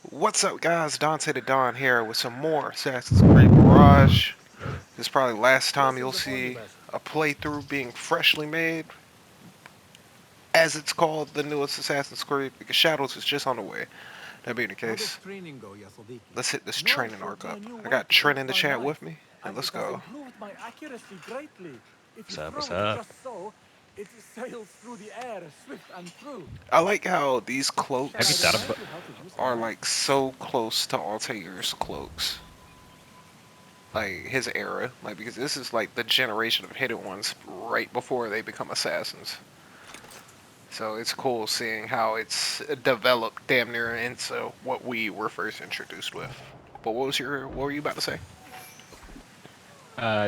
What's up, guys? Dante the Don here with some more Assassin's Creed Mirage. This is probably the last time This is you'll the party, see Basim. a playthrough being freshly made, as it's called, the newest Assassin's Creed, because Shadows is just on the way. That being the How does case, training go, Yasadiki? let's hit this No training arc shortly a up. new I way got to Trent cut in the my chat with knife, me, and and let's it has go. improved my accuracy greatly. If What's you up? What's throw it up? just so, it sails through the air, swift and true. I like how these Shall Have I you cloaks thought remind about? you how to use a are knife? like so close to Altair's cloaks. Like his era, like because this is like the generation of hidden ones right before they become assassins. So it's cool seeing how it's developed damn near into what we were first introduced with. But what were you about to say?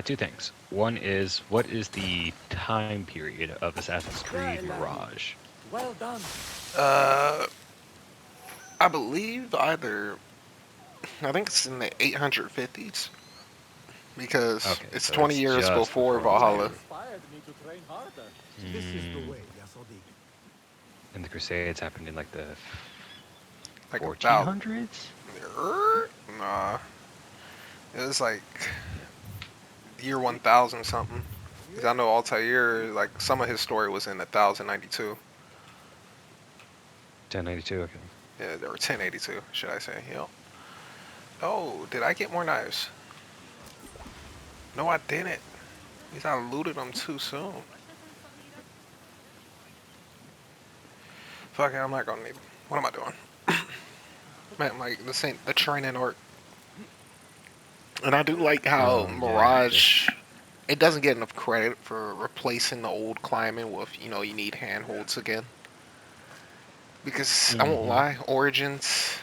Two things. One is, what is the time period of Assassin's Ya Creed Elahi. Mirage? Well done. Uh, I believe I think it's in the 850s because Okay, it's so 20 it's years just before before You have Valhalla. Altair. inspired me to train harder. This is the Mm, way, Yasadiki. and the Crusades happened in like the Like about 1400s. nah, it was like year 1000 something. Because I know Altair, like some of his story was in 1092. 1092. Okay. Yeah, or 1082, should I say? Yep. Oh, did I get more knives? No, I didn't. Because I looted them too soon. Fuck it, I'm not gonna need. What am I doing? Man, like this ain't the training arc. And I do like how Oh yeah, I got you. Mirage. It doesn't get enough credit for replacing the old climbing with you need handholds again. Because I won't Hmm. lie, Origins,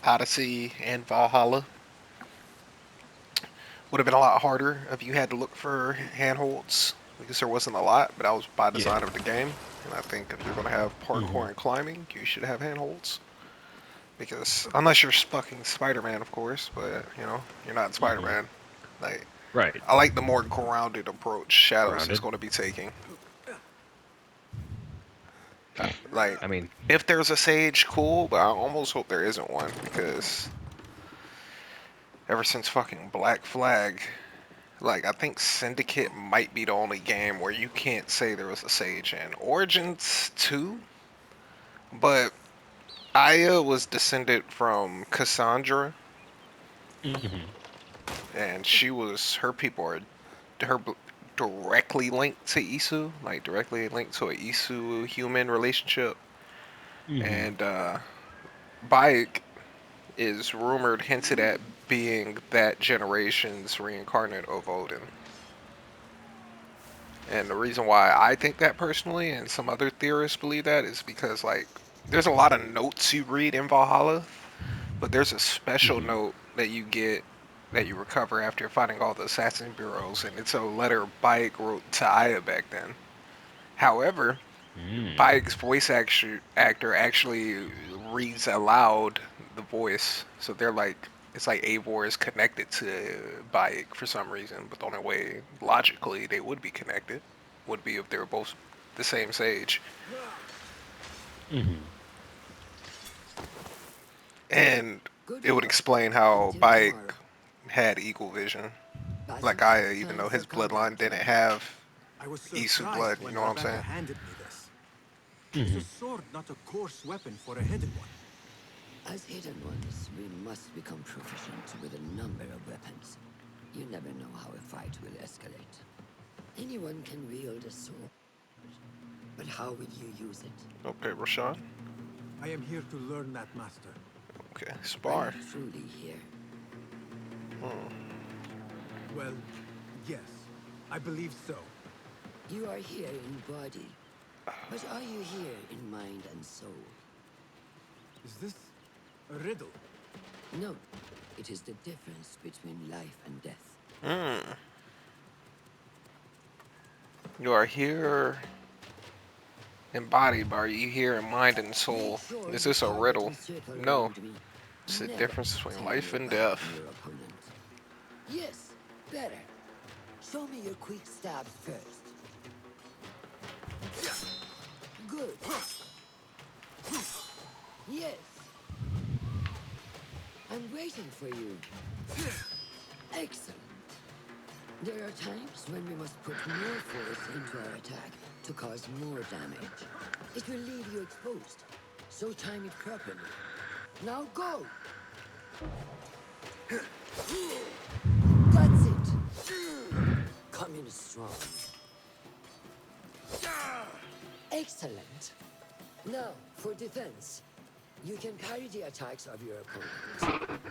Odyssey, and Valhalla would have been a lot harder if you had to look for handholds. Because there wasn't a lot, but that was by Yeah. design of the game. And I think if you're gonna have Hmm. parkour and climbing, you should have handholds. Because unless you're fucking Spider-Man, of course, but you're not Hmm. Spider-Man. Like Right. I like the more grounded approach Shadows is Grounded. going to be taking. Like I mean, if there's a Sage, cool, but I almost hope there isn't one because ever since fucking Black Flag, like I think Syndicate might be the only game where you can't say there was a Sage in Origins 2, but Aya was descended from Cassandra, hmm and her people are her directly linked to Isu, like directly linked to a Isu human relationship. hmm And Bayek is rumored hinted at being that generation's reincarnate of Odin. And the reason why I think that personally, and some other theorists believe that, is because like there's a lot of notes you read in Valhalla, but there's a special hmm note that you get that you recover after fighting all the assassin bureaus, and it's a letter Bayek wrote to Aya back then. However, Mm. Bayek's actor actually reads aloud the voice, so they're like it's like Eivor is connected to Bayek for some reason, but the only way logically they would be connected would be if they were both the same sage, Hmm. and Good it would luck explain how until Bayek tomorrow. had eagle vision, like Basim, Aya, even time though for his counting bloodline didn't time. have I was Isu blood. surprised You when know what I'm Rebecca saying? handed me this. Is a Hmm. sword not a coarse weapon for a hidden one? As hidden ones, we must become proficient with a number of weapons. You never know how a fight will escalate. Anyone can wield a sword, but how will you use it? Okay, Rashawn. I am here to learn that, Master. Okay, Are spar. you truly here? Hmm. Well, yes, I believe so. You are here in body, but are you here in mind and soul? Is this a riddle? No, it is the difference between life and death. Hmm. You are here embodied, but are you here in mind and Make soul? sure Is you this a target riddle? and circle No. around me. It's the Never difference between turn life your and back death. on your opponent. Yes, better. Show me your quick stabs first. Good. Yes. I'm waiting for you. Excellent. There are times when we must put more force into our attack to cause more damage. It will leave you exposed, so time it properly. Now go! That's it! Come in strong. Excellent. Now, for defense. You can parry the attacks of your opponent.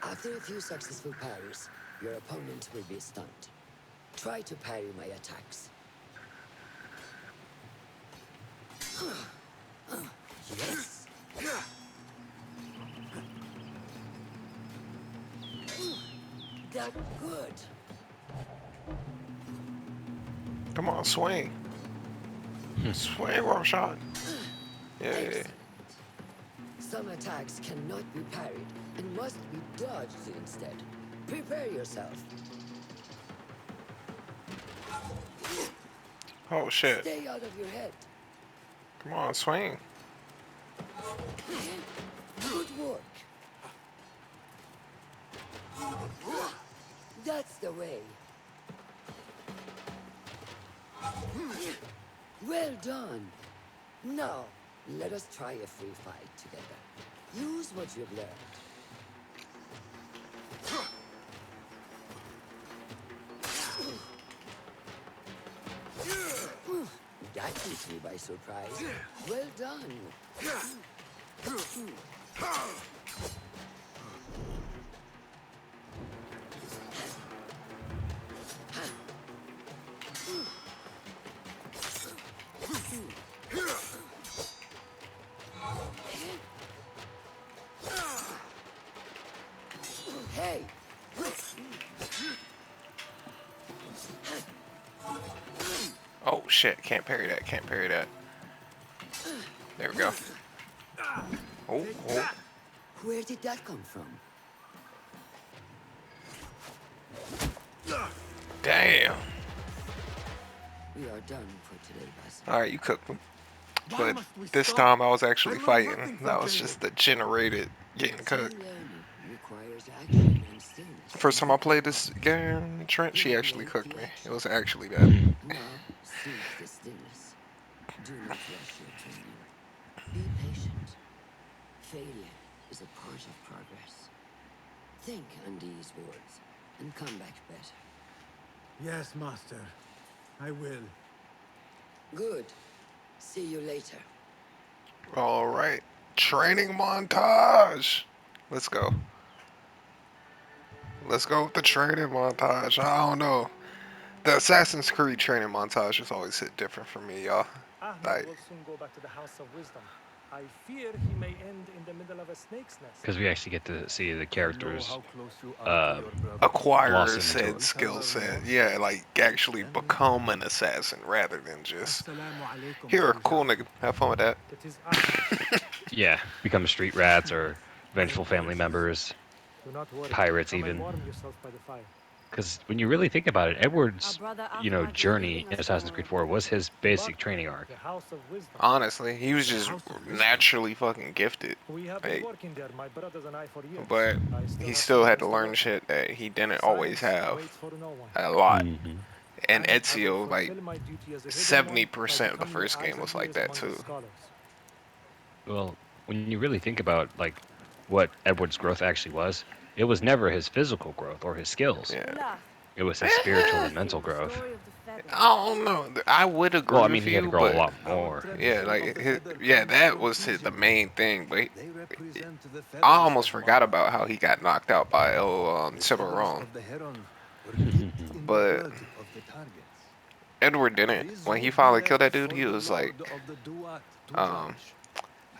After a few successful parries, your opponent will be stunned. Try to parry my attacks. Yes. That good. Come on, swing. Swing, Roshan. Yeah. Excellent. Some attacks cannot be parried and must be dodged instead. Prepare yourself. Oh shit. Stay out of your head. Come on, swing. Good work. That's the way. Well done. Now, let us try a free fight together. Use what you've learned. That took me by surprise. Well done. Hey! Oh shit, can't parry that, can't parry that. There we go. Oh, oh. Where did that come from? Damn. We are done for today, Basim. Alright, you cooked me. Why But must we this stop? time I was actually I learned fighting. nothing from That was Caleb. just the generated getting True cooked. learning requires action and stillness. First time I played this game, Trent, she actually Integrate cooked the me. It action. was actually bad. Now, seek the stillness. Do not rush your training. Be patient. Failure is a part of progress. Think on these words and come back better. Yes, master. I will. Good. See you later. Alright. Training montage. Let's go. Let's go with the training montage. I don't know. The Assassin's Creed training montage has always hit different for me, y'all. Ahmed Like, will soon go back to the House of Wisdom. I fear he may end in the middle of a snake's nest. Because we actually get to see the I know characters how close you are to your brother. acquire blossom into said it. skill set. Yeah, like actually become an assassin rather than just, Assalamu alaikum, here, Abu cool Ja'far. nigga. Have fun with that. It is Ahmed. Yeah, become street rats or vengeful family apologies. members, Do not worry. pirates Come and even. warm yourself by the fire. Because when you really think about it, Our Edward's, brother you know, Ahmad is journey leaving in us Assassin's Creed 4 tomorrow. was his basic But training arc. the House of Wisdom. Honestly, he was The just House of Wisdom. naturally fucking gifted. We have been Like, working there, my brothers and I, for years. but I he have still some had to things learn work shit that he didn't on. always Science have waits for no one. a lot. Mm-hmm. And I will Ezio, like, fulfill my duty as a hidden one by 70% of the becoming your first eyes game and was like ears that among the too. scholars. Well, when you really think about, like, what Edward's growth actually was, it was never his physical growth or his skills. Yeah. Olaf, It was his spiritual Eh, and mental the growth. story of the feather. I don't know. I would agree Well, I mean, with he had to you, grow a but lot Our more. yeah, tradition of like the his, feather yeah, comes that from was the Egypt. main thing. But They represent the I feathers almost of forgot Mara. about how he got knocked out by The feathers Cimarron. of the heron were dipped in the But blood of the targets. Edward didn't. These When he would be finally killed that left dude, for he the was like, Lord of the Duat to um, judge.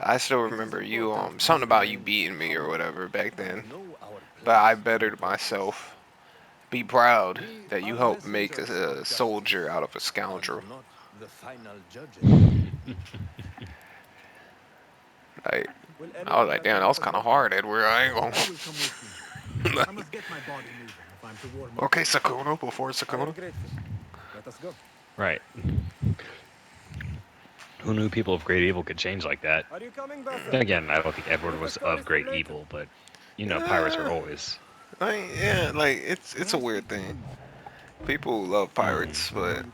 I still It is remember you, important something we about you remain beating me or humble whatever back and then. know our But I place in bettered progress. myself. Be proud We that you are helped make messengers a of justice soldier out of a and scoundrel. not the final judges. Like, Will I was anyone like, like to damn, that was help us kind of open? hard, Edward. I ain't I will gonna. come with you. I must get my body moving if I'm to warm up. Okay, Sakuna, before I am Sakuna. grateful. Let us go. Right. Who knew people of great evil could change like that? Are you coming, Basim? Then again, I don't think Edward With a was story of for great later. evil, but you know, pirates are always. Yeah, like it's a weird thing. People love Hmm. pirates, but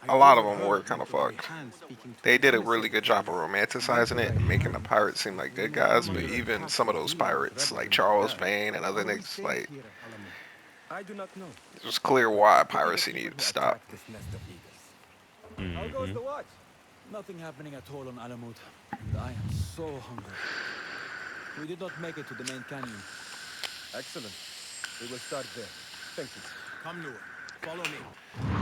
I a lot of them were overheard kind of my fucked. hand speaking to They an did a really emissary good for job of the romanticizing it and temporary making the hand. pirates seem like good We will guys, come but under even attack some of or those deal with pirates, rebels like in Charles Baghdad. Vane and other What are we niggas, safe like here, Alamoud? I do not know. it was clear But why pity the piracy people needed to who stop. attacked this nest of eagles. How goes Hmm. the watch? Nothing happening at all on Alamut, and I am so hungry. We did not make it to the main canyon. Excellent. We will start there. Thank you. Come, Noor. Follow me.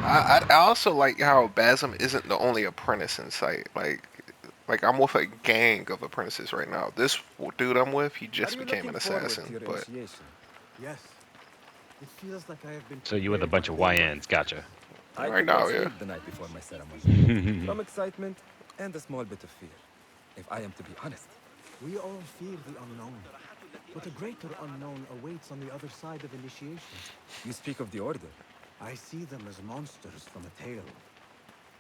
I also like how Basim isn't the only apprentice in sight. Like I'm with a gang of apprentices right now. This dude I'm with, he Are just you became looking an forward to assassin, your but initiation? Yes. It feels like I have been So you with a prepared my bunch of whole life. YNs, gotcha. I right could not now, yeah. sleep the night before my ceremony. From excitement and a small bit of fear, if I am to be honest. We all fear the unknown, but a greater unknown awaits on the other side of initiation. You speak of the Order. I see them as monsters from a tale,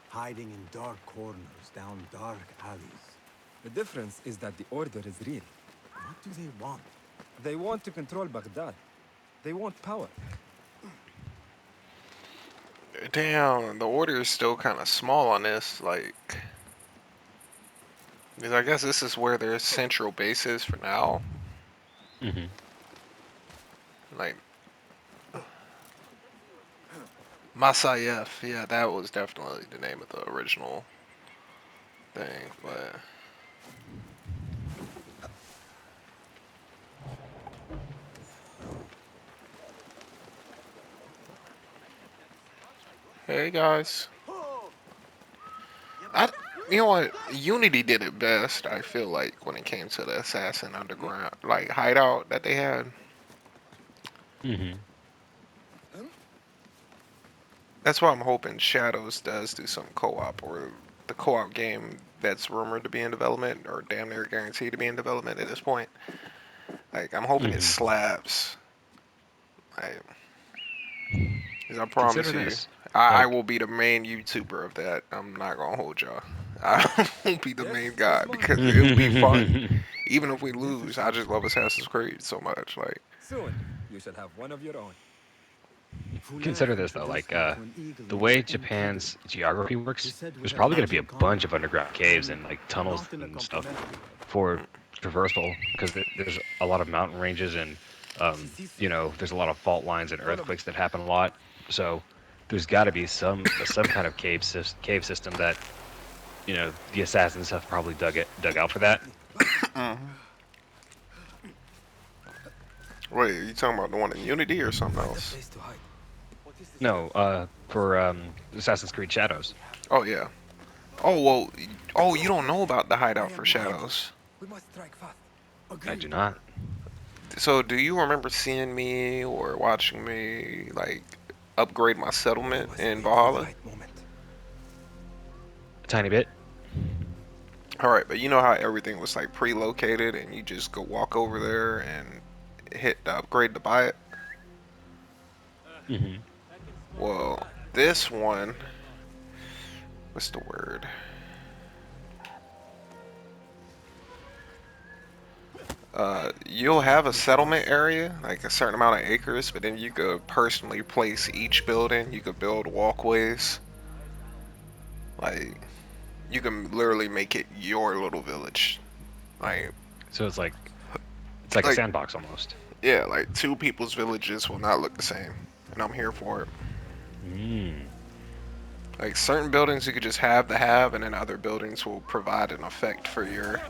hiding in dark corners, down dark alleys. The difference is that the Order is real. What do they want? They want to control Baghdad. They want power. Damn, the order is still kind of small on this. Like, 'cause I guess this is where their central base is for now. Hmm. Like, Masayef, yeah, that was definitely the name of the original thing. But hey, guys, I, you know what? Unity did it best. I feel like when it came to the assassin underground like hideout that they had. Hmm. That's why I'm hoping Shadows does do some co-op or the co-op game that's rumored to be in development or damn near guaranteed to be in development at this point. Like I'm hoping it Hmm. slaps. Like, 'cause I promise Consider you, this. I Like, will be the main YouTuber of that. I'm not gonna hold y'all. I won't be the Yes, main yes, guy Mark. because it'll be fun. hmm. Even if we lose, I Magnificent. just love Assassin's Creed so much. Like, Soon, you shall have one of your own. Consider Fuller this though, introduced like me to an eagle the named way Enkidu. Japan's geography He works, said we there's have probably going to much be in a bunch common, of underground caves and only like tunnels not in a and stuff complimentary way. for traversal because there's a lot of mountain ranges and Sisiso. you know there's a lot of fault lines and Follow me. earthquakes that happen a lot. So there's got to be some kind of cave system that you know the assassins have probably dug out for that. mhm. Wait, are you talking about the one in Unity or something Find a else? place to hide. No, for Assassin's Creed Shadows. Oh yeah. Oh well. Oh, you don't know about the I hideout am for behind you. Shadows. We must strike fast. I do Agreed. not. So, do you remember seeing me or watching me like upgrade my We settlement must in wait for the Valhalla? right moment. A tiny bit. All right, but you know how everything was like pre-located and you just go walk over there and hit the upgrade to buy it? Hmm. Well, this one, what's the word? You'll have a settlement area, like a certain amount of acres, but then you could personally place each building. You could build walkways. Like, you can literally make it your little village. Like, So it's like a like sandbox almost. yeah, like two people's villages will not look the same, and I'm here for it. Mm. Like certain buildings you could just have the have, and then other buildings will provide an effect for your.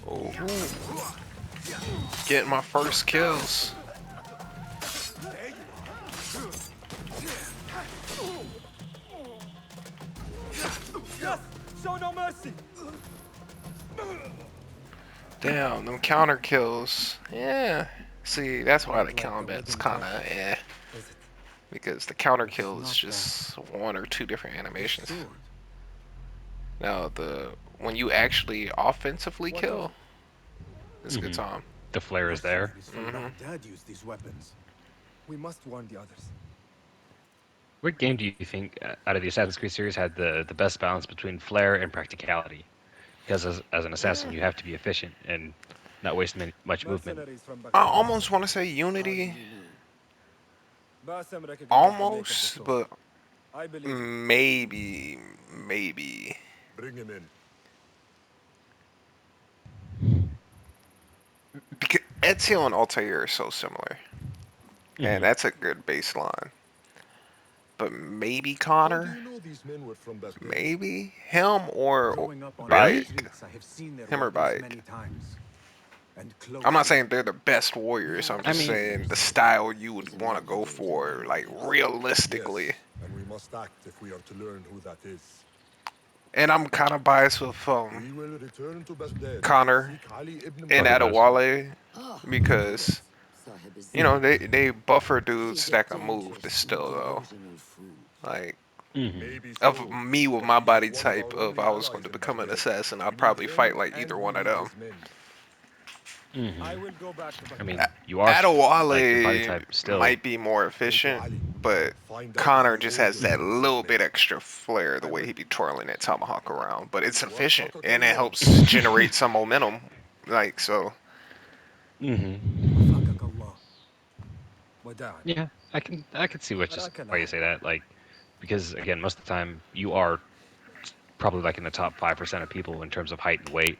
Oh, getting my first kills. Yes! Show no mercy! Damn, them counter kills. Yeah. See, that's why the Not like the combat's wooden kind of castle. eh. Is it? Because the counter It is kill is not just one or two different the animations. sword. Now, when you actually offensively What of kill, it? it's a good Hmm. time. The flare is there. Mercenaries from Hmm. Baghdad use these weapons. We must warn the others. What game do you think out of the Assassin's Creed series had the best balance between flair and practicality? Because as an assassin, you have to be efficient and not waste much movement. Mercenaries from I Baghdad. almost want to say How do Unity, you know? Basim recognized the make of the almost, sword. but I believe it. maybe. Bring him in. Because Ezio and Altair are so similar, and Hmm. that's a good baseline. But maybe How do Connor, you know these men were from Baghdad? maybe him or Growing up on these Really? Bike, streets, I have seen their him or weapons Bike. many times. And I'm not closely. saying they're the best We warriors. are I'm I just mean, saying the outsiders. style you There's would a want to lot go changed in for, many like years. realistically. Yes, and we must act if we are to learn who that is. And I'm kind of biased with We will return to Baghdad to Connor seek Ali ibn and Lord Muhammad. knows. Adewale Ah, because yes, Sahib you know Basim. they buffer dudes He's a that can move. But dangerous and still though, delusional fool. like Hmm. Maybe of so, me with but my he is body one of type our of only I was going allies to in become an Baghdad. assassin, We I'd need probably fight him, like and either we one of need them. his men. I Hmm. will go back to I Baghdad. mean, you are like your body Adewale type still. might be more Go to efficient, Ali. but Find out if Connor he just owes has us that one of his little men. bit extra flair the I way will. he be twirling that tomahawk around. But it's efficient وفقك and it الله. helps generate some momentum. Like so, Hmm. وفقك الله. وداعا. Yeah, I can see أراك why you say لاحقا. that. Like, because again, most of the time you are probably like in the top 5% of people in terms of height and weight.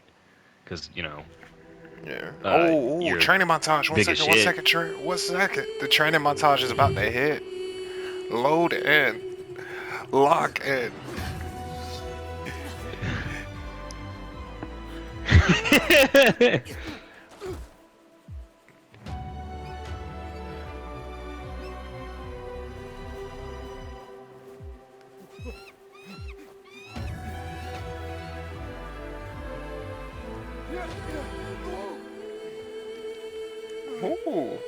Because yeah. uh, Oh, you're training montage. big as One shit. second, 1 second. The training montage is about to hit. Load in. Lock in. Ooh.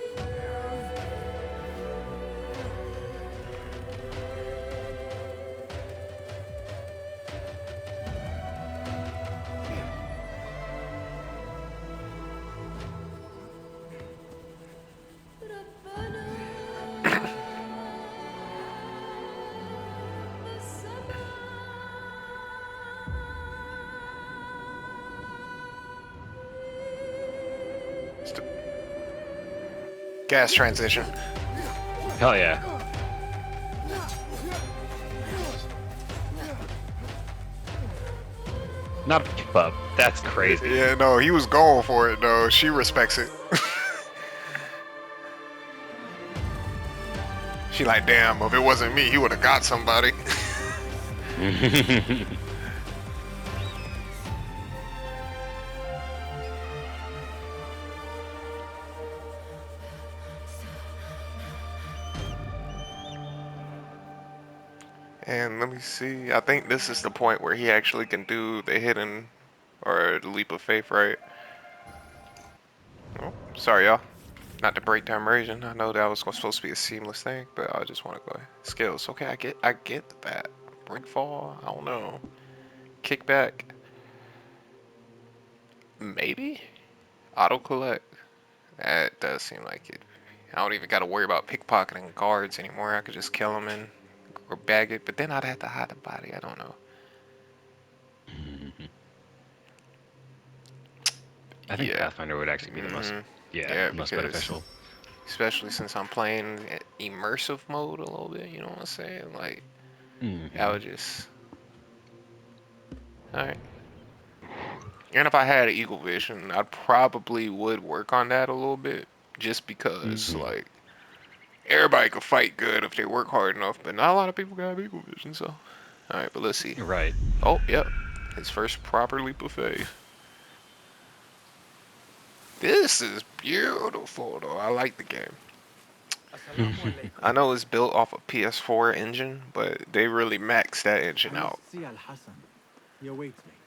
Gas transition. Hell yeah. Not a keep up. That's crazy. Yeah, no, he was going for it though. She respects it. She like, damn, if it wasn't me, he would have got somebody. And let me see. I think this is the point where he actually can do the hidden or the leap of faith, right? Oh, sorry, y'all. Not to break down immersion. I know that was supposed to be a seamless thing, but I just want to go skills. Okay, I get that. Break fall. I don't know. Kickback. Maybe. Auto collect. That does seem like it. I don't even got to worry about pickpocketing guards anymore. I could just kill them and or bag it, but then I'd have to hide the body. I don't know. I think Yeah. Pathfinder would actually be the most, Mhm. yeah, Yeah, the most because beneficial. especially since I'm playing immersive mode a little bit. You know what I'm saying? Like I Hmm. would just. All right. And if I had Eagle Vision, I probably would work on that a little bit, just because Hmm. like everybody could fight good if they work hard enough, but not a lot of people got Eagle Vision. So, all right, but let's see. Right. Oh, yep, his first proper leap of faith. This is beautiful, though. I like the game. Assalamu I alaikum. know it's built off a PS4 engine, but they really maxed that I engine out. must see Al Hassan. He awaits me.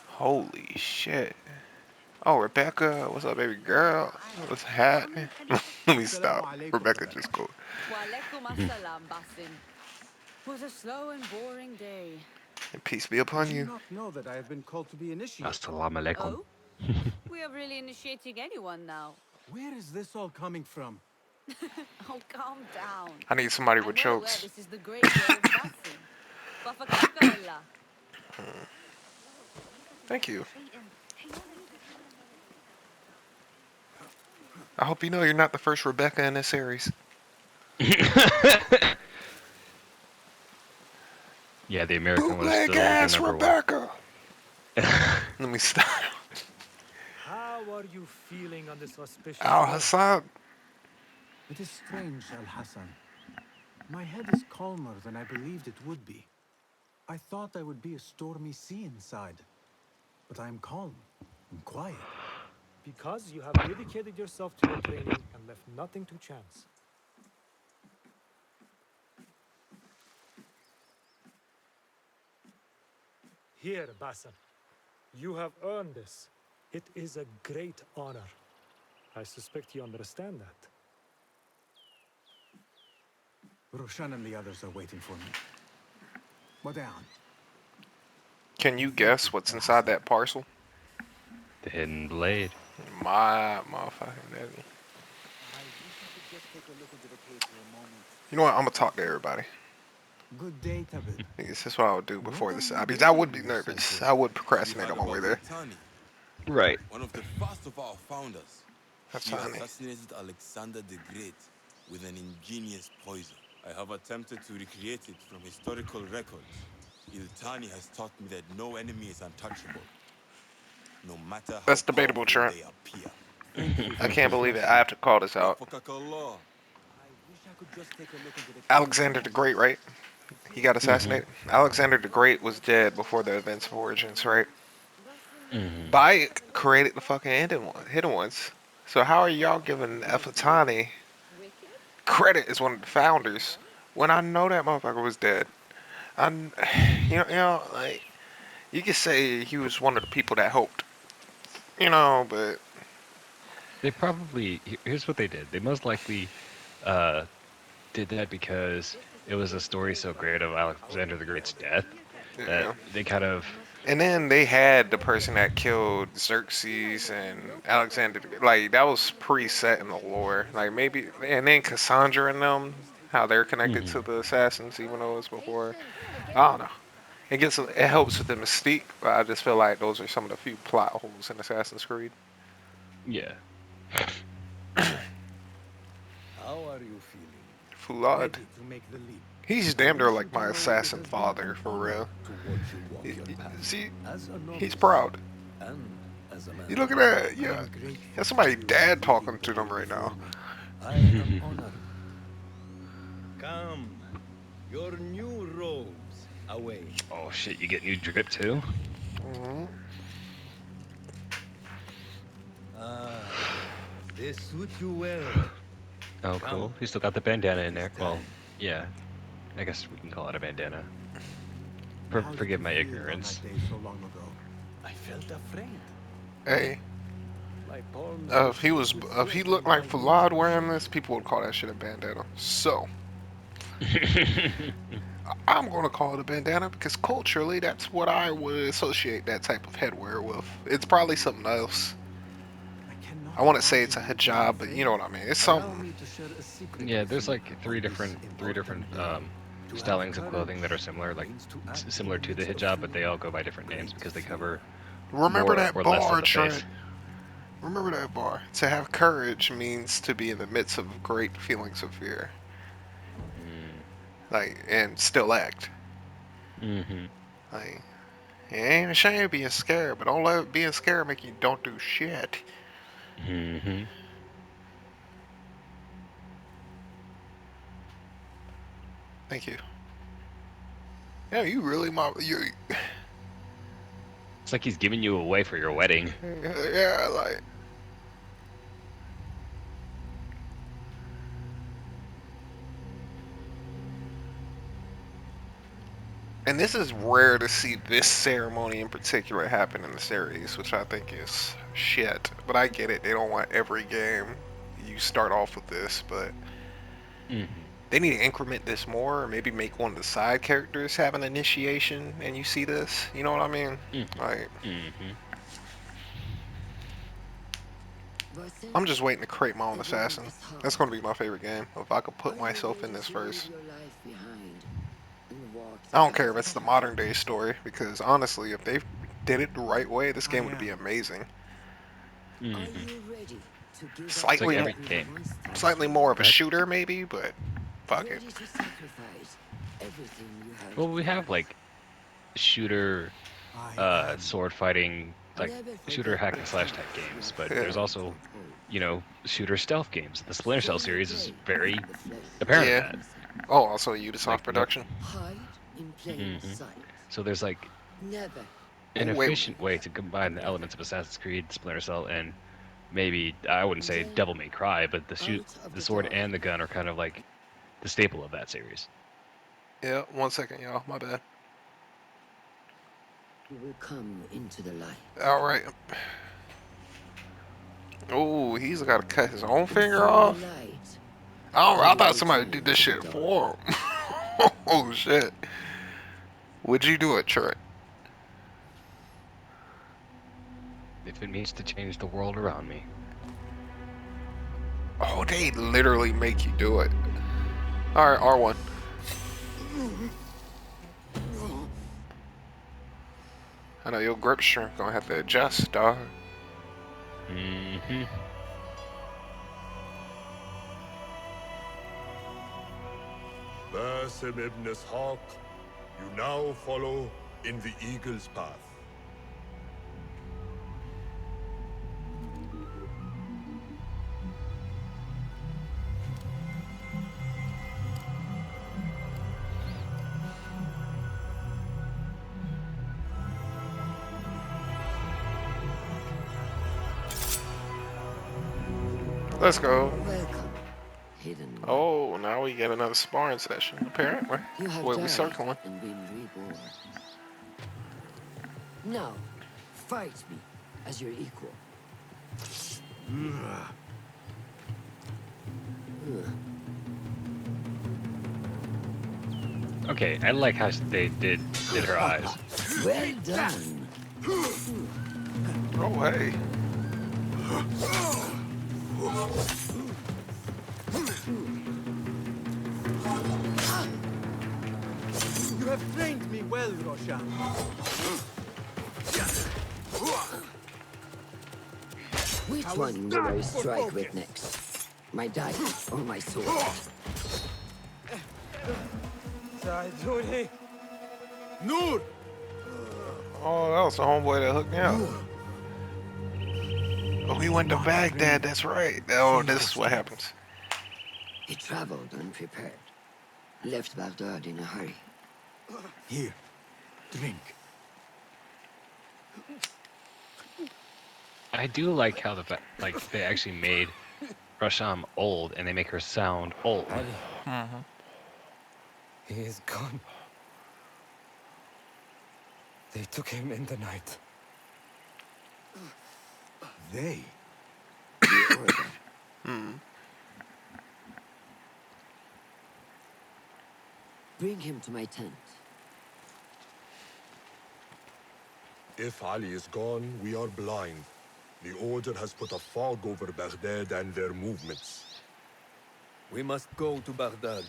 Holy shit. Oh, Rebecca, what's up, baby girl? What's happening? Let me Assalamu stop. alaikum, Rebecca Rebecca. just go. Walaikum assalam, Basim. Was a slow and boring day. And peace be Did upon you you. not know that I have been called to be initiated? Assalamu alaikum. Oh? We are really initiating anyone now. Where is this all coming from? Oh, calm down. I need somebody with I'm well aware chokes. this is the graveyard of Basim. Bafakaka. Thank you. I hope you know you're not the first Rebecca in this series. Yeah, the American one is Bootleg still the ass number one. Rebecca. Let me stop. How are you feeling on this auspicious Al day? Hassan. It is strange, Al Hassan. My head is calmer than I believed it would be. I thought I would be a stormy sea inside, but I am calm and quiet. Because you have dedicated yourself to your training and left nothing to chance. Here, Basim. You have earned this. It is a great honor. I suspect you understand that. Roshan and the others are waiting for me. Modern. Can you Thank you, guess what's Al inside Hassan. that parcel? The hidden blade. My motherfucking daddy. I wish I could just take a look into the cave for a moment. You know what? I'm gonna talk to everybody. Good day, Tabit. This is what I would do What before are this. you I doing would be in this nervous. century? I would Have you procrastinate heard on my way about there. Litani? Right. One of the first of our founders. That's She honey. assassinated Alexander the Great with an ingenious poison. I have attempted to recreate it from historical records. Iltani has taught me that no enemy is untouchable, no matter how That's debatable, powerful Trent. they appear. Thank you I for the can't believe it. I refreshment. have to call this out. Wafakakallah. I wish I could just take a look into the cave for a Alexander the moment. Great, right? He got Mm-hmm. assassinated. Alexander the Great was dead before the events of Origins, right? Mm-hmm. Bayek created the fucking hidden ones. So how are y'all giving Efatani credit as one of the founders when I know that motherfucker was dead? Like you could say he was one of the people that helped, but They probably here's what they did. They most likely uh, did that because it was a story so great of Alexander the Great's death that yeah. they kind of And then they had the person that killed Xerxes and Alexander. Like that was preset in the lore. Like maybe, and then Cassandra and them, how they're connected to Mhm. the assassins, even though it was before. I don't know. It helps with the mystique, but I just feel like those are some of the few plot holes in Assassin's Creed. yeah. How are you feeling? Fulad. Ready to make the leap? He's I damn near want you like to my know it assassin has been an father, for honor real. to watch you walk your path See, as a he's novice proud. and as a You man. look at that, I yeah. am grateful That's for somebody you dad leading talking the to them way right before now. me. I am honored. Come, your new robes await. Oh shit! You get new drip too. Hmm. Ah, they suit you well. Oh, Come, cool. You still got the bandana it in is there. Well, time. yeah. I guess we can call it a bandana. How did Forgive you my feel on that ignorance. day so long ago? I felt afraid. Hey, My palms were thick with if he sweat looked and like my knees Fulad were wearing this, shaking. people would call that shit a bandana. So, I'm gonna call it a bandana because culturally, that's what I would associate that type of headwear with. It's probably something else. I I cannot want to say it's imagine a you being hijab, but you know afraid. what I mean. It's Allow something. me to share a secret Yeah, with there's you like on this three important different day. To have stylings of clothing that are courage similar, like means to act in similar the to the midst of hijab, but they feeling all go by different names great because they fear. cover Remember more that or less of bar, the face. Trent. Remember that bar. To have courage means to be in the midst of great feelings of fear, Mm. like, and still act. Mm-hmm. Like, it ain't a shame being scared, but don't let being scared make you don't do shit. Mm-hmm. Thank you. Yeah, you really you. It's like he's giving you away for your wedding. Yeah, like. And this is rare to see this ceremony in particular happen in the series, which I think is shit. But I get it. They don't want every game you start off with this, but Mm-hmm. they need to increment this more, or maybe make one of the side characters have an initiation, and you see this. You know what I mean? Mm-hmm. Like, Mm-hmm. Basim, I'm just waiting to create my own the world assassin. is hard. That's gonna be my favorite game. If I could Are put you myself in ready this to leave first. your life behind and walk I the don't path care if of it's the power? modern day story, because honestly, if they did it the right way, this I game would be am. amazing. Are Hmm. you ready to give up It's like Slightly, every conquering game. monsters? slightly more of a What? shooter, maybe, but fuck it. Ready to sacrifice everything you held Well, we dear? have like shooter, I am. sword fighting, like Never shooter forget hack the and slash type path you games, have but Yeah, there's chosen also, to uphold. shooter stealth games. The Splinter Cell Fair series is play very in the flames, apparent of yeah. that. innocent. Oh, also Like Ubisoft no, production. Hide in plain hmm sight. so there's like Never Oh an wait, efficient way to combine the elements of Assassin's Creed, Splinter Cell, and maybe I wouldn't say then Devil May Cry, but out of the the sword dark and the gun are kind of like the staple of that series. yeah. 1 second, y'all. My bad. you will come into the light. All right. Oh, he's got to cut his own finger From the off. light, I don't. you I will thought somebody did return this to the shit dark. for him. Oh shit. Would you do it, Trent? If it means to change the world around me. Oh, they literally make you do it. All right, R1. I know your grip strength gonna have to adjust, dog. Hmm. Basim ibn Ishaq, you now follow in the Eagle's path. Let's go. Welcome, hidden one. Oh, now we get another sparring session. Apparently. You have Wait, we died circling. and been reborn. Now, fight me as your equal. Okay, I like how they did her eyes. Well done. Oh, hey. You have trained me well, Roshan. Which one will I strike with next? My dice or my sword? Noor! Oh, that was the homeboy that hooked me up. Oh, he went to Baghdad. That's right. Oh, this is what happens. He traveled unprepared. Left Baghdad in a hurry. Here, drink. I do like how like they actually made Rasham old and they make her sound old. Ali, he is gone. They took him in the night. They? The order. Bring him to my tent. If Ali is gone, we are blind. The Order has put a fog over Baghdad and their movements. We must go to Baghdad.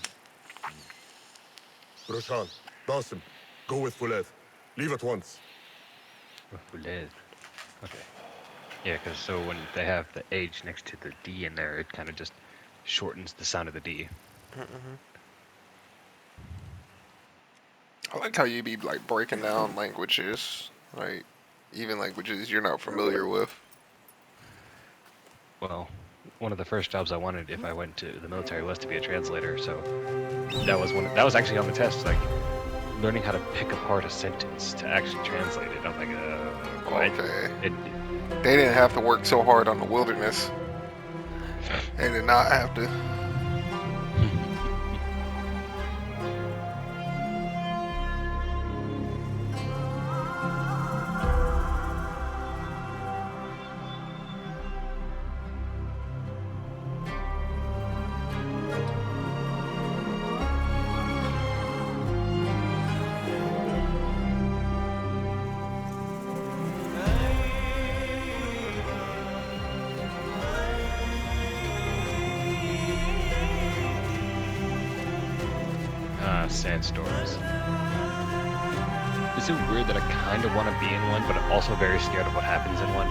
Roshan, Basim, go with Fulad. Leave at once. Okay. Yeah, because so when they have the H next to the D in there, it kind of just shortens the sound of the D. I like how you be like breaking down languages, like even languages you're not familiar with. Well, one of the first jobs I wanted if I went to the military was to be a translator, so that was actually on the test, like learning how to pick apart a sentence to actually translate it. I'm like, what? Okay. It, They didn't have to work so hard on the wilderness. They did not have to. sandstorms. Is it weird that I kind of want to be in one, but I'm also very scared of what happens in one?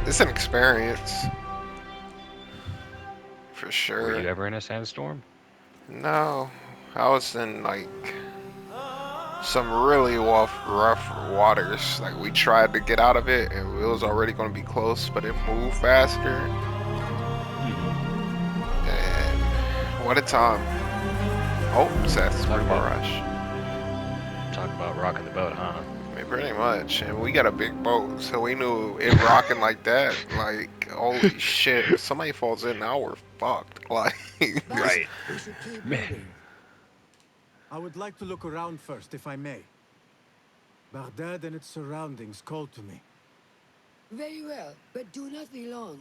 It's an experience. For Were sure. you ever in a sandstorm? No. I was in like some really rough waters. Like we tried to get out of it and it was already going to be close, but it moved faster. And what a time. Oh, Assassin's Creed Mirage. Talk about rocking the boat, huh? I mean, pretty much. And we got a big boat, so we knew it rocking like that. Like, holy shit. If somebody falls in now, we're fucked. Like, Right. We should keep Man. moving. I would like to look around first, if I may. Baghdad and its surroundings call to me. Very well, but do not be long.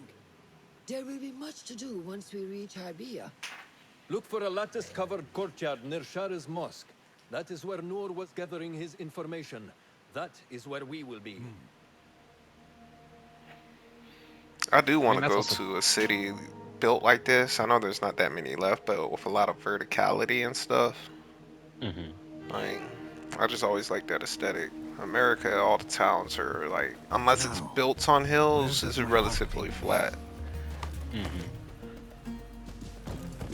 There will be much to do once we reach Harbiya. Look for a lattice-covered courtyard near Shah's mosque. That is where Noor was gathering his information. That is where we will be. I do want to that's go also- to a city built like this. I know there's not that many left, but with a lot of verticality and stuff. Like, I just always like that aesthetic. America, all the towns are like, unless it's Now, built on hills, where it's does my relatively heart flat.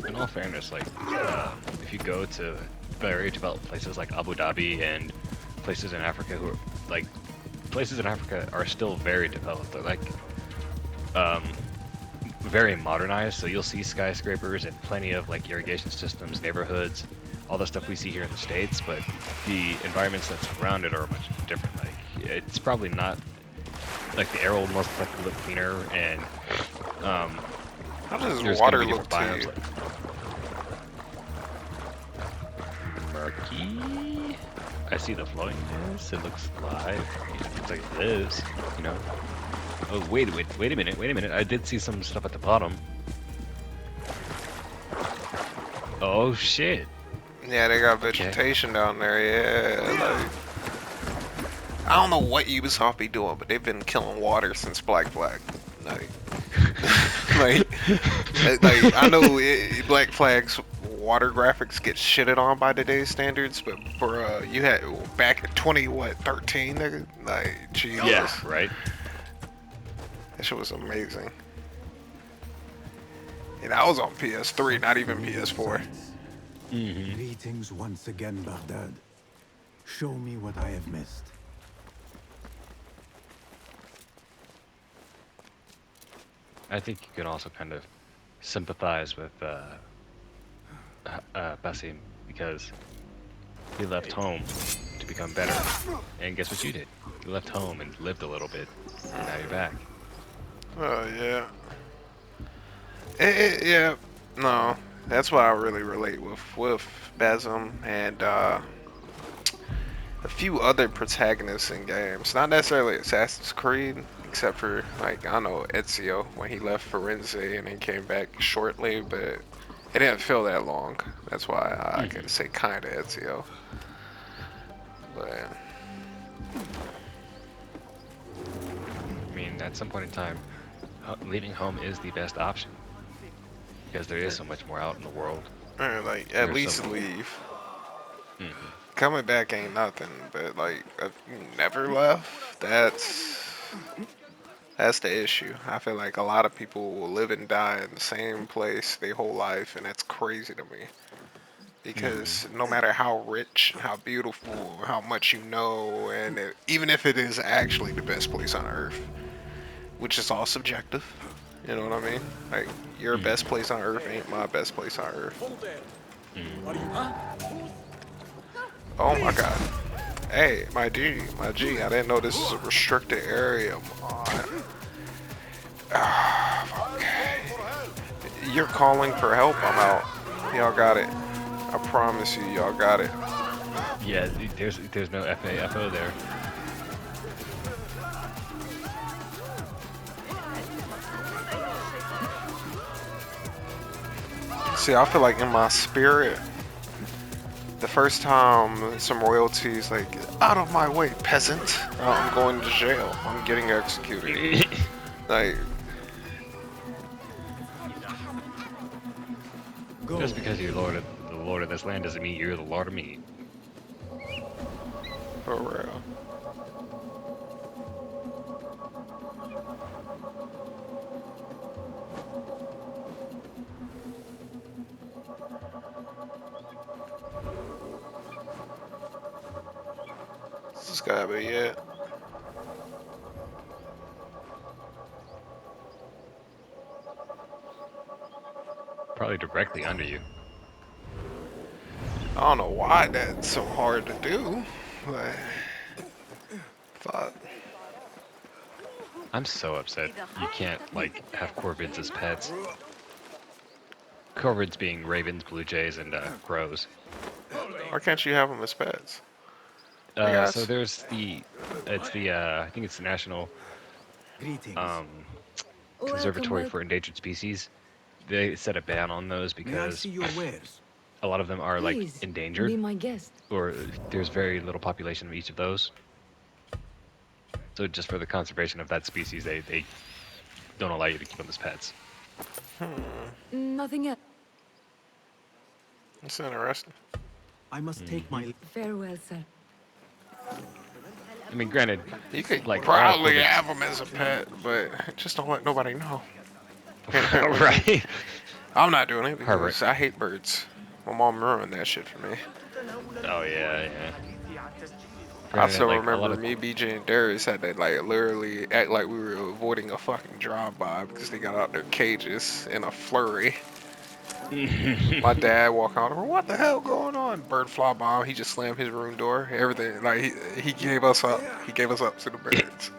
In all fairness, like, if you go to very developed places like Abu Dhabi and places in Africa who are, like, places in Africa are still very developed. They're like, very modernized, so you'll see skyscrapers and plenty of, like, irrigation systems, neighborhoods, all the stuff we see here in the States, but the environments that surround it are much different. Like, it's probably not, like, the air will most likely look cleaner, and, How does there's water gonna be look to different you? biomes, like murky. I see the flowingness. It looks live. It looks like this, you know. Oh wait a minute. I did see some stuff at the bottom. Oh shit. Yeah, they got vegetation down there. Yeah, like I don't know what Ubisoft be doing, but they've been killing water since Black Flag. Like, like I know Black Flag's water graphics get shitted on by today's standards, but for you had back in 13, nigga. Like, Jesus. Yeah, right. That shit was amazing. And I was on PS3, not even PS4. Greetings once again, Baghdad. Show me what I have missed. I think you can also kind of sympathize with Basim, because he left home to become better, and guess what you did? You left home and lived a little bit, and now you're back. Oh yeah. Yeah. No, that's what I really relate with Basim and a few other protagonists in games. Not necessarily Assassin's Creed, except for, like, I know Ezio when he left Firenze and then came back shortly, but it didn't feel that long. That's why I can say kind of Ezio. But I mean, at some point in time, leaving home is the best option, because there is so much more out in the world. like, at There's least some- leave. Coming back ain't nothing, but like, if you never left, that's the issue. I feel like a lot of people will live and die in the same place their whole life, and that's crazy to me. Because no matter how rich, how beautiful, how much you know, and even if it is actually the best place on earth, which is all subjective, you know what I mean? Like, your best place on earth ain't my best place on earth. Oh my god. Hey, my G, I didn't know this is a restricted area. Okay. You're calling for help, I'm out. Y'all got it. I promise you, y'all got it. Yeah, there's no FAFO there. See, I feel like in my spirit, the first time some royalties like, out of my way, peasant, I'm going to jail. I'm getting executed. Like, go. Just because you're the lord of this land doesn't mean you're the lord of me. For real. This gotta be it. Probably directly under you. I don't know why that's so hard to do, but fuck. I'm so upset you can't like have corvids as pets. Corvids being ravens, blue jays, and crows. Why can't you have them as pets? I So guess. there's it's the I think it's the National Greetings. um, Welcome, Conservatory welcome. for Endangered Species. They set a ban on those May I because see your wares? a lot of them are like Please, endangered, be my guest. or there's very little population of each of those. So just for the conservation of that species, they don't allow you to keep them as pets. Nothing else. It's interesting. I must take my... Farewell, sir. I mean, granted, You could like all probably corvids, have them as a pet, but just don't let nobody know. right? I'm not doing it Herbert. because I hate birds. My mom ruined that shit for me. Oh yeah, yeah. I Granted, still like a lot remember of me, BJ, and Darius had to like literally act like we were avoiding a fucking drive-by because they got out their cages in a flurry. My dad walked out over, what the hell going on? Bird fly by, he just slammed his room door. Everything, like he gave us up. He gave us up to the birds.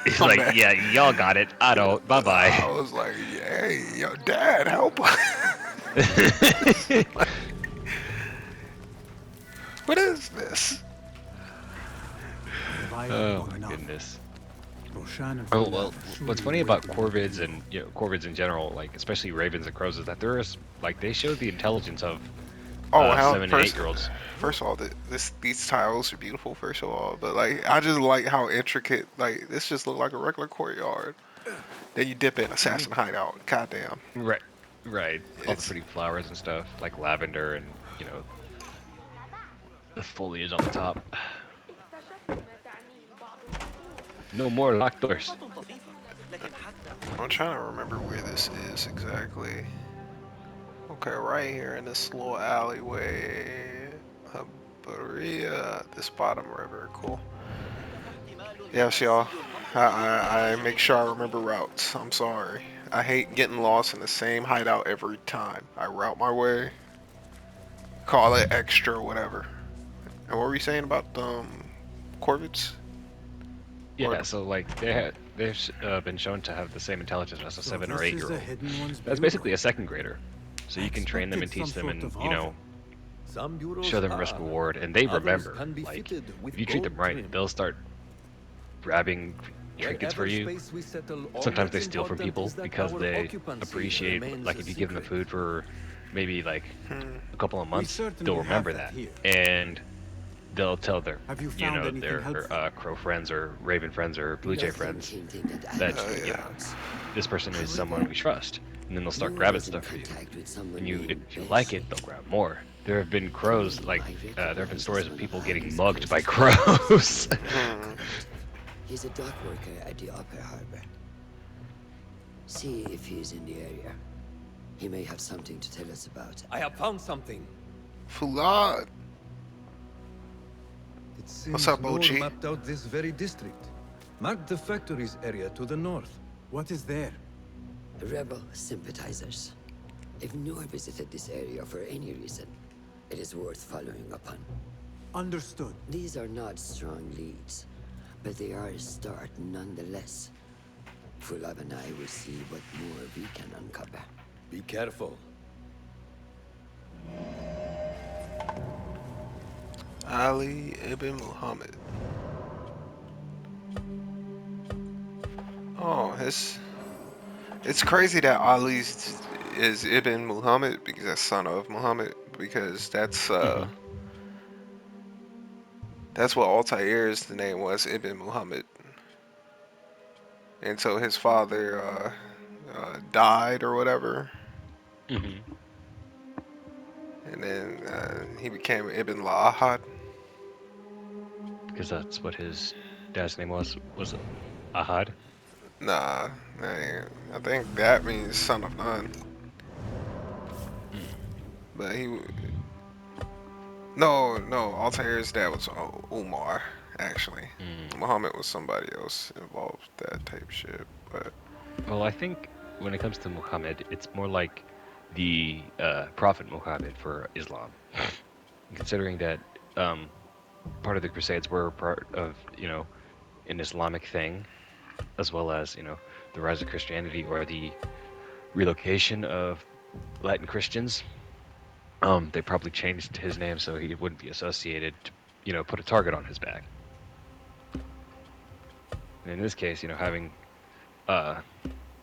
He's I'm like, mad. yeah, y'all got it. I don't. Bye I bye. was like, hey, yo, dad, help us. What is this? Have I Oh long my enough? goodness. Roshan and Oh well, Fular what's surely funny await about my corvids appeal. and corvids in general, like especially ravens and crows, is that there is like they show the intelligence of Oh, how 7 and 8 year olds. first of all, these tiles are beautiful. First of all, but like I just like how intricate. Like this just look like a regular courtyard. Then you dip in assassin hideout. Goddamn, Right, right. All the it's pretty flowers and stuff, like lavender and the foliage on the top. No more locked doors. I'm trying to remember where this is exactly. Okay, right here in this little alleyway. Habaria, this bottom river. Cool. Yes, y'all. I make sure I remember routes. I'm sorry. I hate getting lost in the same hideout every time. I route my way, call it extra or whatever. And what were you saying about corvids? Or Yeah, so like they've been shown to have the same intelligence as a So 7 or this 8 is year the old. hidden one's That's bureau. basically a second grader. So I you can train them expected and some teach them sort and of hovel. Some bureaus show them risk are. reward, and they Others remember. can be Like fitted if with you treat them gold right, trim. they'll start grabbing trinkets for Wherever you. space we settle, all Sometimes they that's steal from important people is that because our they occupancy appreciate, remains like a if you give them the secret. food for maybe like hmm, a couple of We months, certainly they'll have remember that that, here. and they'll tell their Have you found anything their helpful? crow friends or raven friends or blue jay Nothing friends hinting at that oh actual yeah. routes. this person is someone However, we trust, and then they'll start Noor grabbing was in stuff for you. contact with someone And named if you like it, Basim. they'll grab more. There have been To crows, me, like I there have been recognize as stories of one of people getting Ali's mugged by closest friends. crows. Hmm. Correct. He's a dock worker at the Upper Harbor. See if he's in the area. He may have something to tell us about. I have found something. Fulad. It What's seems up, Noor OG? mapped out this very district. Marked the factories area to the north. What is there? Rebel sympathizers. If Noor visited this area for any reason, it is worth following up on. Understood. These are not strong leads, but they are a start nonetheless. Fulab and I will see what more we can uncover. Be careful. Ali ibn Muhammad. Oh, it's crazy that Ali is Ibn Muhammad because that's son of Muhammad because hmm that's what Altair's the name was, Ibn Muhammad. And so his father died or whatever. hmm and then he became Ibn Lahad. Because that's what his dad's name was Ahad. Nah, I think that means son of none. Mm. But no, Altair's dad was Umar, actually. Mm. Muhammad was somebody else involved with that type shit. But Well, I think when it comes to Muhammad, it's more like the Prophet Muhammad for Islam, considering that part of the Crusades were part of an Islamic thing, as well as the rise of Christianity or the relocation of Latin Christians. They probably changed his name so he wouldn't be associated to put a target on his back. And in this case, having uh,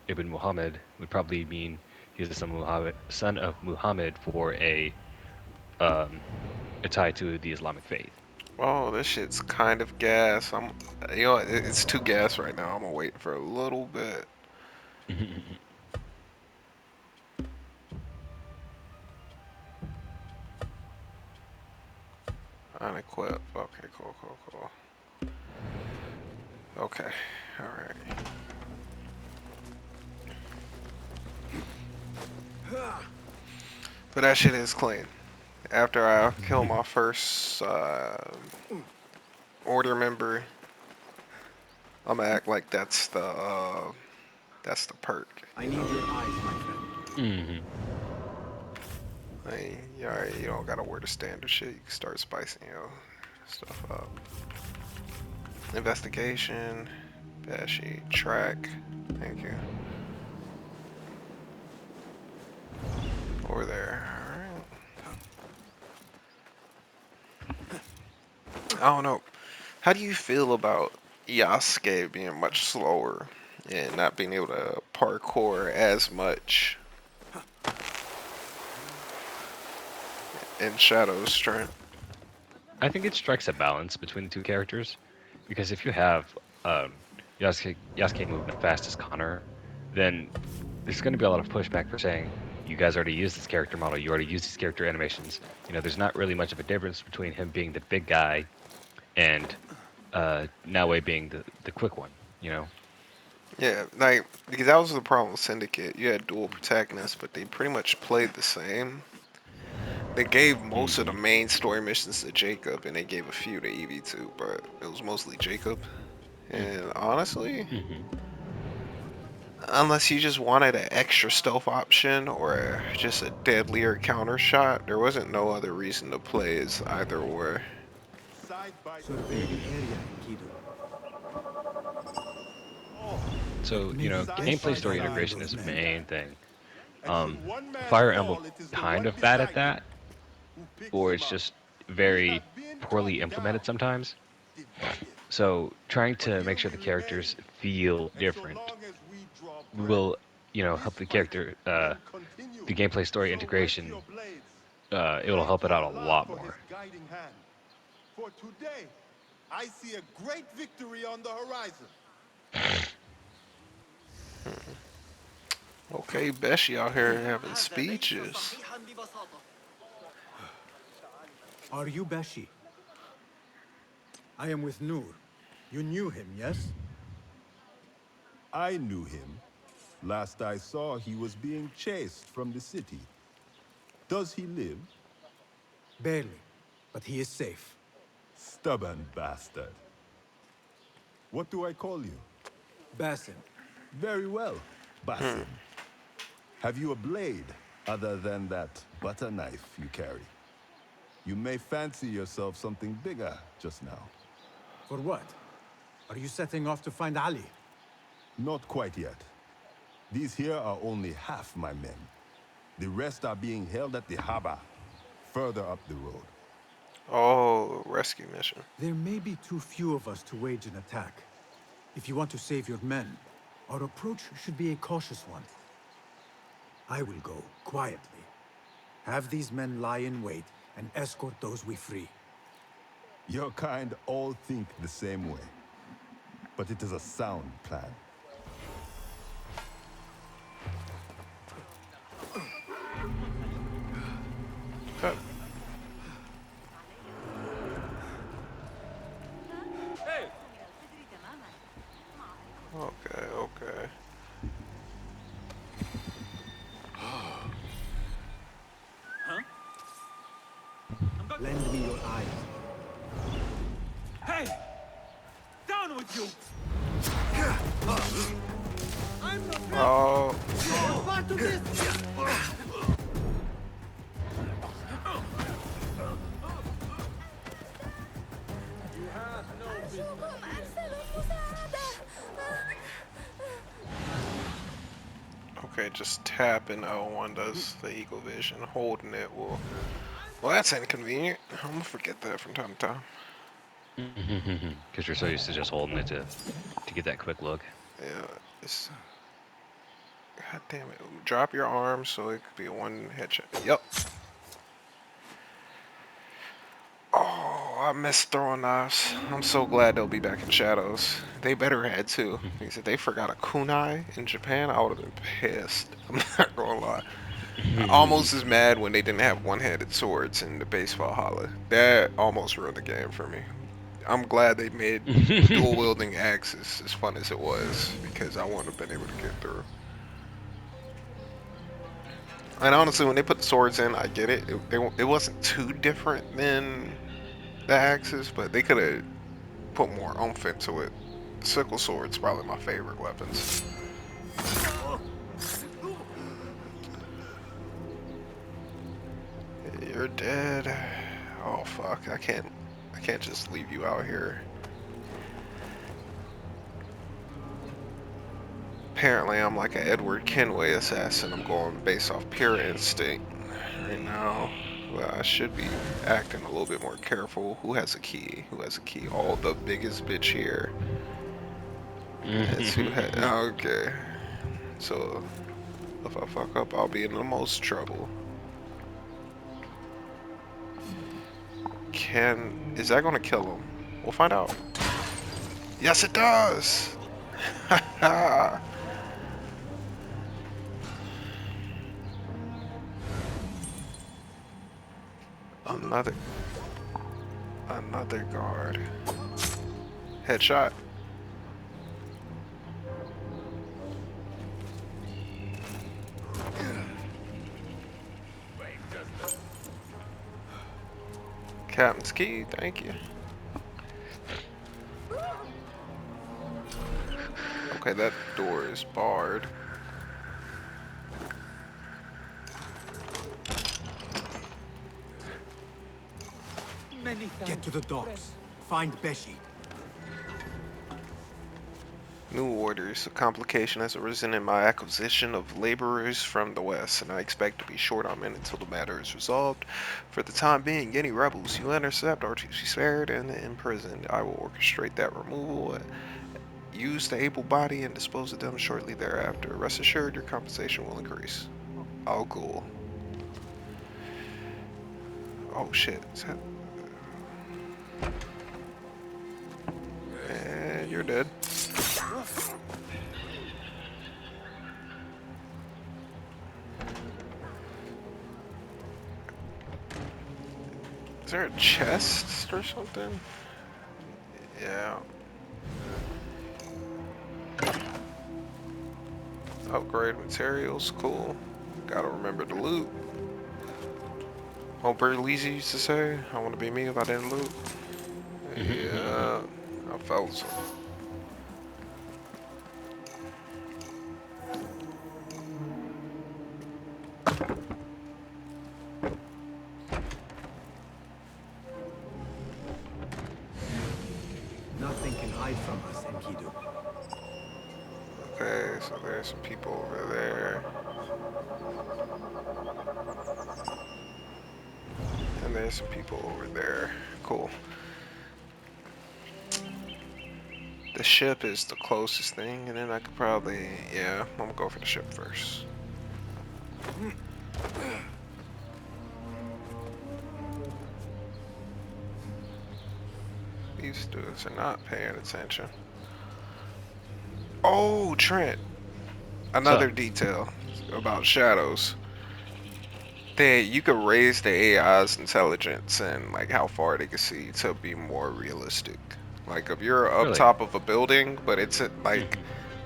Ibn Muhammad would probably mean he's the son of Muhammad for a tie to the Islamic faith. oh, this shit's kind of gas. It's too gas right now. I'm gonna wait for a little bit. Unequip. Okay, cool. Okay, all right. But that shit is clean. After I kill my first order member, I'm gonna act like that's the perk. I need your eyes, my friend. Hmm. You don't gotta wear the standard shit. You can start spicing stuff up. Investigation, Bashi, track. Thank you. Over there. Alright. I don't know. How do you feel about Yasuke being much slower and not being able to parkour as much in Shadow's strength? I think it strikes a balance between the two characters, because if you have Yasuke moving as fast as Connor, then there's going to be a lot of pushback for saying you guys already used this character model, you already used these character animations. There's not really much of a difference between him being the big guy and Naue being the quick one. Yeah, like, because that was the problem with Syndicate. You had dual protagonists, but they pretty much played the same. They gave most of the Hmm. main story missions to Jacob, and they gave a few to EV2, but it was mostly Jacob. And honestly, Hmm. unless you just wanted an extra stealth option or just a deadlier counter shot, there wasn't no other reason to play as either or. Side by Survey the area, Enkidu. So Maybe side gameplay by Beshi story can side. lead integration those is the men. main thing. And should one man Fire Emblem fall, it is the kind one of bad at beside him that, who picks or him it's up. just He very has been poorly knocked down, implemented sometimes. divided, So trying but to here make sure we the remain. characters feel And so different long as we draw breath, will, help this the fight character, will continue. the gameplay story So whet integration. your blades. It will Pray help to it out a Allah lot for his more. guiding hand. For today, I see a great victory on the horizon. Okay, Beshi out here having speeches. Are you Beshi? I am with Nur. You knew him, yes? I knew him. Last I saw, he was being chased from the city. Does he live? Barely. But he is safe. Stubborn bastard. What do I call you? Basim. Very well, Basim. Have you a blade other than that butter knife you carry? You may fancy yourself something bigger just now. For what? Are you setting off to find Ali? Not quite yet. These here are only half my men. The rest are being held at the harbor, further up the road. Oh, rescue mission. There may be too few of us to wage an attack. If you want to save your men, our approach should be a cautious one. I will go quietly. Have these men lie in wait and escort those we free. Your kind all think the same way. But it is a sound plan. God Lend me your eyes. Hey! Down with you! I'm not Oh, part of this! You have no business. okay. Just tapping L1 does the eagle vision. Holding it will. Well, that's inconvenient. I'm gonna forget that from time to time. Because you're so used to just holding it to get that quick look. Yeah, it's. God damn it. Drop your arm so it could be a one headshot. Yep. Oh, I missed throwing knives. I'm so glad they'll be back in shadows. They better had too. He said they forgot a kunai in Japan. I would have been pissed. I'm not gonna lie. Almost as mad when they didn't have one-handed swords in the base Valhalla. That almost ruined the game for me. I'm glad they made dual wielding axes as fun as it was because I wouldn't have been able to get through. And honestly, when they put the swords in, I get it. It wasn't too different than the axes, but they could have put more oomph into it. Sickle sword's probably my favorite weapons. You're dead. Oh fuck! I can't just leave you out here. Apparently, I'm like an Edward Kenway assassin. I'm going based off pure instinct right now. Well, I should be acting a little bit more careful. Who has a key? Who has a key? Oh, the biggest bitch here. That's who had. Okay. So, if I fuck up, I'll be in the most trouble. Is that gonna kill him? We'll find out. Yes, it does! Another guard. Headshot. Captain's key, thank you. Okay, that door is barred. Get to the docks. Find Beshi. New orders. A complication has arisen in my acquisition of laborers from the west, and I expect to be short on men until the matter is resolved. For the time being, any rebels you intercept are to be spared and imprisoned. I will orchestrate that removal, use the able body, and dispose of them shortly thereafter. Rest assured, your compensation will increase. Oh, cool. Oh, shit. And you're dead. Is there a chest or something? Yeah. Upgrade materials, cool. Gotta remember to loot. Oh, Berlizzi used to say, I want to be me if I didn't loot. Yeah, I felt so. Nothing can hide from us, Enkidu. Okay, so there's some people over there. And there's some people over there. Cool. The ship is the closest thing, and then I could probably, yeah, I'm gonna go for the ship first. These dudes are not paying attention. Oh, Trent. Another detail about shadows. You could raise the AI's intelligence and like how far they can see to be more realistic. Like if you're up Really? top of a building, but it's like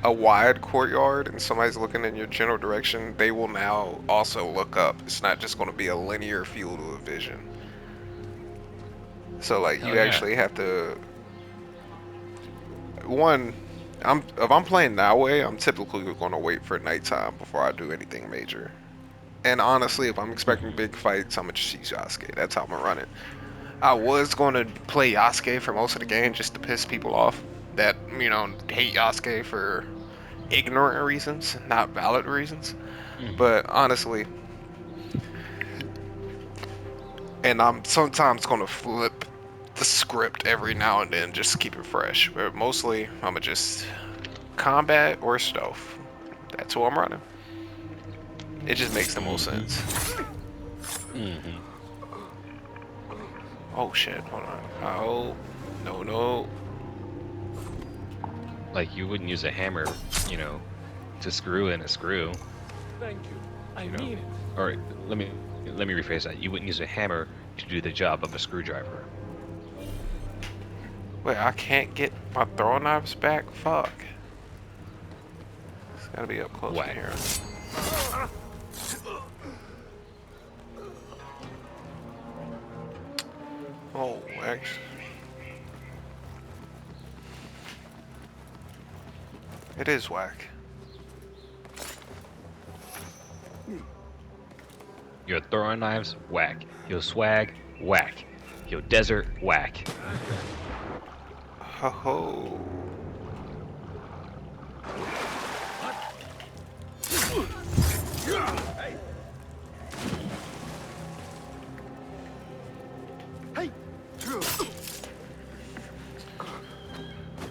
a wide courtyard and somebody's looking in your general direction, they will now also look up. It's not just going to be a linear field of vision. So like Hell you yeah. actually have to one. If I'm playing that way, I'm typically going to wait for nighttime before I do anything major. And honestly, if I'm expecting big fights, I'm gonna just use Yasuke. That's how I'm gonna run it. I was going to play Yasuke for most of the game just to piss people off that hate Yasuke for ignorant reasons, not valid reasons. Mhm. But honestly, and I'm sometimes going to flip the script every now and then just to keep it fresh. But mostly, I'm gonna just combat or stealth. That's who I'm running. It just makes the most Mhm. sense. Mhm. Oh shit! Hold on. Oh no no. Like you wouldn't use a hammer, you know, to screw in a screw, Thank you. I you know. mean it. Or let me rephrase that. You wouldn't use a hammer to do the job of a screwdriver. Wait, I can't get my throwing knives back. Fuck. It's gotta be up close from Whack. here. Oh, actually, it is whack. Your throwing knives, whack. Your swag, whack. Your desert, whack. Ho ho.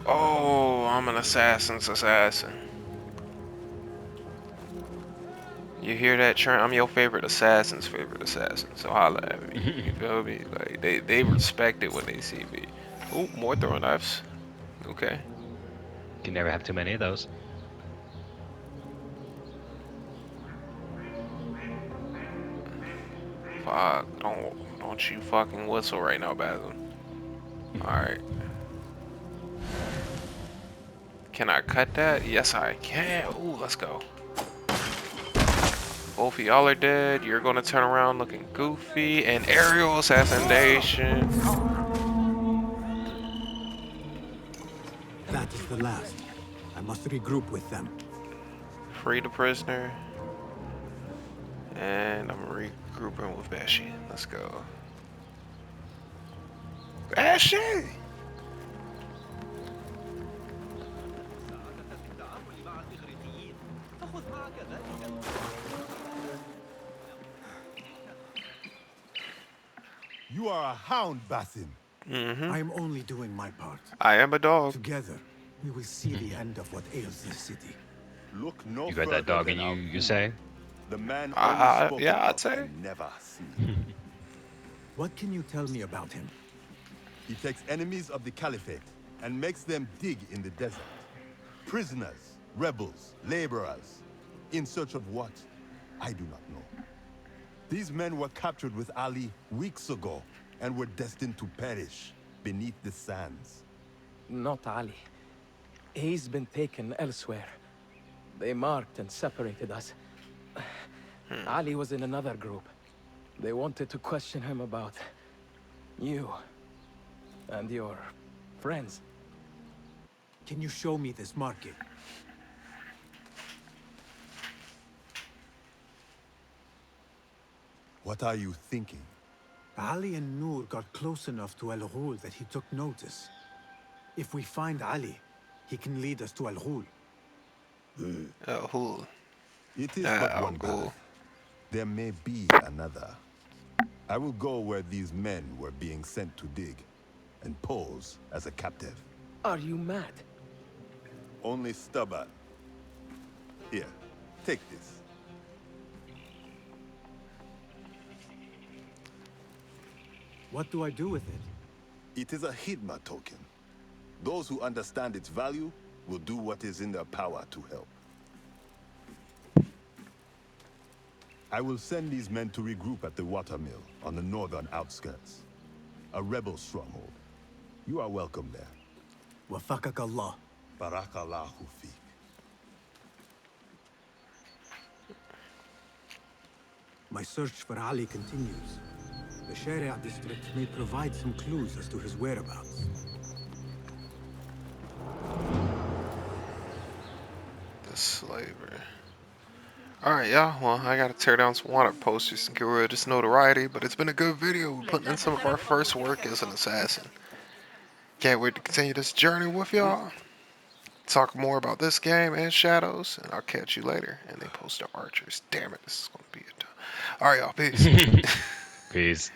Oh, I'm an assassin's assassin. You hear that, Trent? I'm your favorite assassin's favorite assassin. So holla at me. You feel me? Like they respect it when they see me. Oh, more throwing knives. Okay. Can never have too many of those. Fuck. Don't you fucking whistle right now, Basil. Alright. Can I cut that? Yes, I can. Ooh, let's go. Both of y'all are dead. You're gonna turn around looking goofy. And aerial assassination. That is the last. I must regroup with them. Free the prisoner. And I'm regrouping with Bashi. Let's go. Bashi! You are a hound, Basim. Mm-hmm. I am only doing my part. I am a dog. Together, we will see the end of what ails this city. Look no You got that further dog in than you, our you food, say? the man only spoken Yeah, I'd of say. and never seen. What can you tell me about him? He takes enemies of the Caliphate and makes them dig in the desert. Prisoners, rebels, laborers. In search of what? I do not know. These men were captured with Ali weeks ago and were destined to perish beneath the sands. Not Ali. He's been taken elsewhere. They marked and separated us. Ali was in another group. They wanted to question him about you and your friends. Can you show me this market? What are you thinking? Ali and Noor got close enough to Al Ghul that he took notice. If we find Ali, he can lead us to Al Ghul. Who? It is but I'll one go. path. There may be another. I will go where these men were being sent to dig and pose as a captive. Are you mad? Only stubborn. Here, take this. What do I do with it? It is a Hidma token. Those who understand its value will do what is in their power to help. I will send these men to regroup at the watermill on the northern outskirts. A rebel stronghold. You are welcome there. Wafakak Allah. Barakallahu fiq. My search for Ali continues. The Sharia district may provide some clues as to his whereabouts. The slaver. Alright, y'all. Well, I gotta tear down some wanted posters and get rid of this notoriety, but it's been a good video. We're putting in some of our first work as an assassin. Can't wait to continue this journey with y'all. Talk more about this game and Shadows, and I'll catch you later. And they post the archers. Damn it, this is gonna be a. Alright, y'all. Peace. Peace.